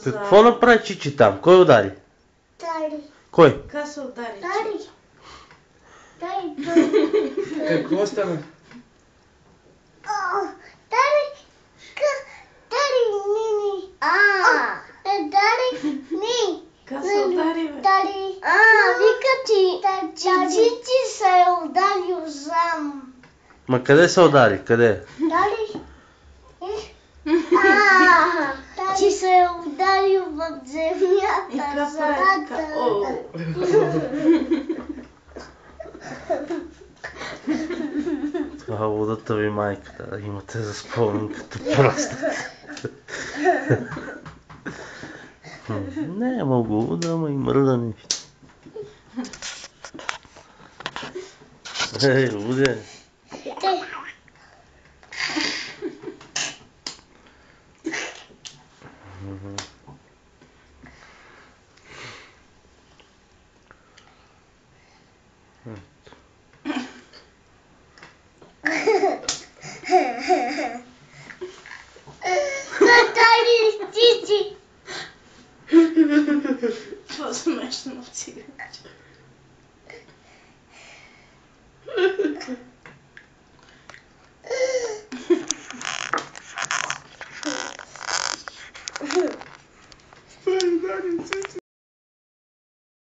Какво направи Чичи там? Кой удари? Дари. Кой? Как се удари? Дари. Какво стана? Дари. Дари. Нини. Дари. Ни. Как се удари, бе? Дари. Вика ти. Чичи се е ударил сам. Ма къде се удари? Къде? Дари. Ти се е ударил в земята, задата. Това лудата ви майката, да имате за спомен като просто. Не е много да ма и мръдани. Ей, луде. Хе-хе-хе.